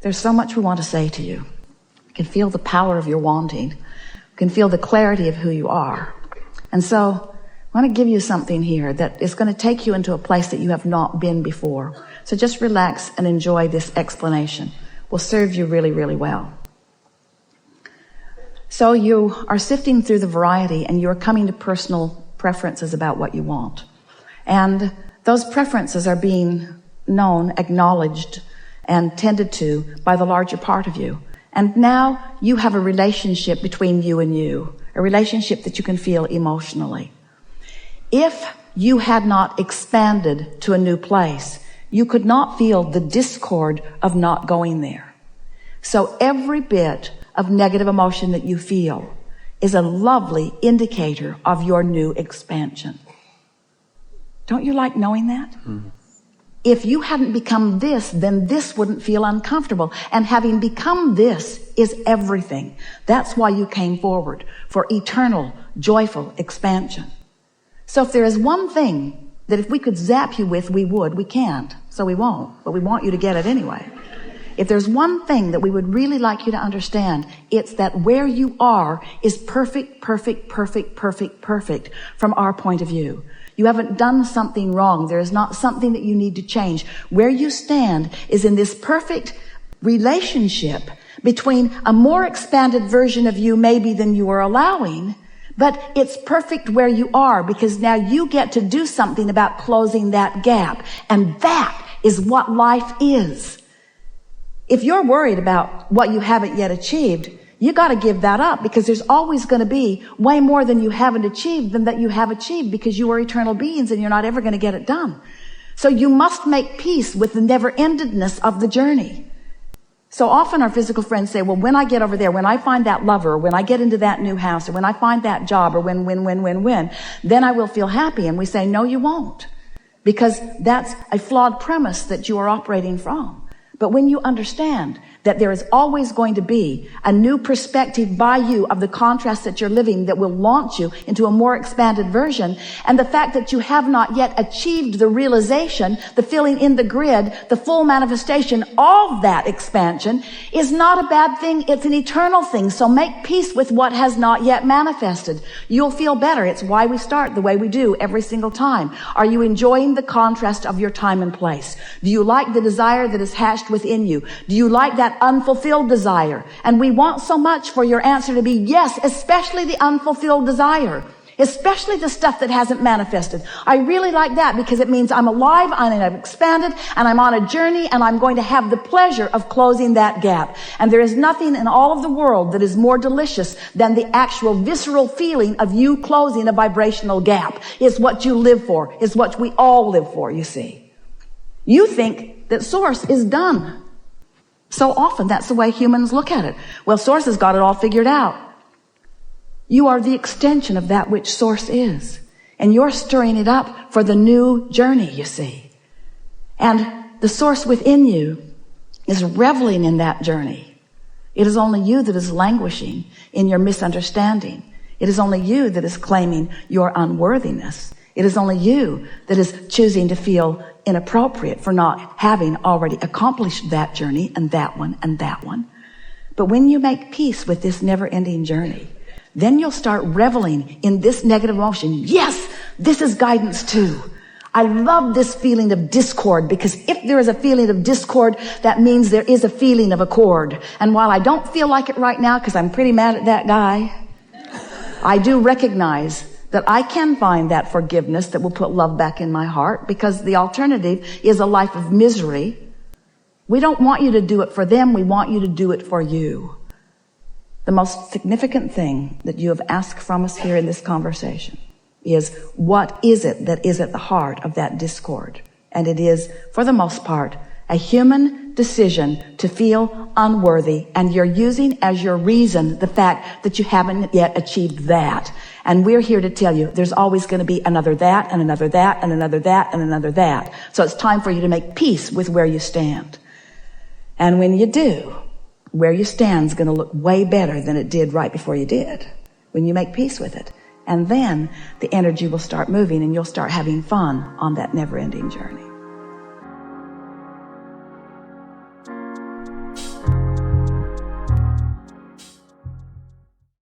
There's so much we want to say to you. You can feel the power of your wanting. You can feel the clarity of who you are. And so I want to give you something here that is going to take you into a place that you have not been before. So just relax and enjoy this explanation. Will serve you really, really well. So you are sifting through the variety and you're coming to personal preferences about what you want. And those preferences are being known, acknowledged, and tended to by the larger part of you. And now you have a relationship between you and you, a relationship that you can feel emotionally. If you had not expanded to a new place, you could not feel the discord of not going there. So every bit of negative emotion that you feel is a lovely indicator of your new expansion. Don't you like knowing that? Mm-hmm. If you hadn't become this, then this wouldn't feel uncomfortable. And having become this is everything. That's why you came forward, for eternal, joyful expansion. So if there is one thing that if we could zap you with, we would. We can't, so we won't. But we want you to get it anyway. If there's one thing that we would really like you to understand, it's that where you are is perfect, perfect, perfect, perfect, perfect from our point of view. You haven't done something wrong. There is not something that you need to change. Where you stand is in this perfect relationship between a more expanded version of you maybe than you are allowing, but it's perfect where you are because now you get to do something about closing that gap. And that is what life is. If you're worried about what you haven't yet achieved, you got to give that up because there's always going to be way more than you haven't achieved than that you have achieved because you are eternal beings and you're not ever going to get it done. So you must make peace with the never-endedness of the journey. So often our physical friends say, well, when I get over there, when I find that lover, or when I get into that new house, or when I find that job, or when, then I will feel happy. And we say, no, you won't. Because that's a flawed premise that you are operating from. But when you understand that there is always going to be a new perspective by you of the contrast that you're living that will launch you into a more expanded version, and the fact that you have not yet achieved the realization, the filling in the grid, the full manifestation of that expansion is not a bad thing. It's an eternal thing. So make peace with what has not yet manifested. You'll feel better. It's why we start the way we do every single time. Are you enjoying the contrast of your time and place? Do you like the desire that is hatched within you? Do you like that unfulfilled desire? And we want so much for your answer to be yes, especially the unfulfilled desire, especially the stuff that hasn't manifested. I really like that because it means I'm alive and I've expanded and I'm on a journey and I'm going to have the pleasure of closing that gap. And there is nothing in all of the world that is more delicious than the actual visceral feeling of you closing a vibrational gap. It's what you live for. It's what we all live for, you see. You think that Source is done. So often that's the way humans look at it. Well, Source has got it all figured out. You are the extension of that which Source is. And you're stirring it up for the new journey, you see. And the Source within you is reveling in that journey. It is only you that is languishing in your misunderstanding. It is only you that is claiming your unworthiness. It is only you that is choosing to feel inappropriate for not having already accomplished that journey and that one and that one. But when you make peace with this never-ending journey, then you'll start reveling in this negative emotion. Yes, this is guidance too. I love this feeling of discord because if there is a feeling of discord, that means there is a feeling of accord. And while I don't feel like it right now because I'm pretty mad at that guy, I do recognize that I can find that forgiveness that will put love back in my heart because the alternative is a life of misery. We don't want you to do it for them. We want you to do it for you. The most significant thing that you have asked from us here in this conversation is what is it that is at the heart of that discord? And it is, for the most part, a human decision to feel unworthy, and you're using as your reason the fact that you haven't yet achieved that. And we're here to tell you there's always going to be another that and another that and another that and another that. So it's time for you to make peace with where you stand. And when you do, where you stand is going to look way better than it did right before you did, when you make peace with it. And then the energy will start moving and you'll start having fun on that never-ending journey.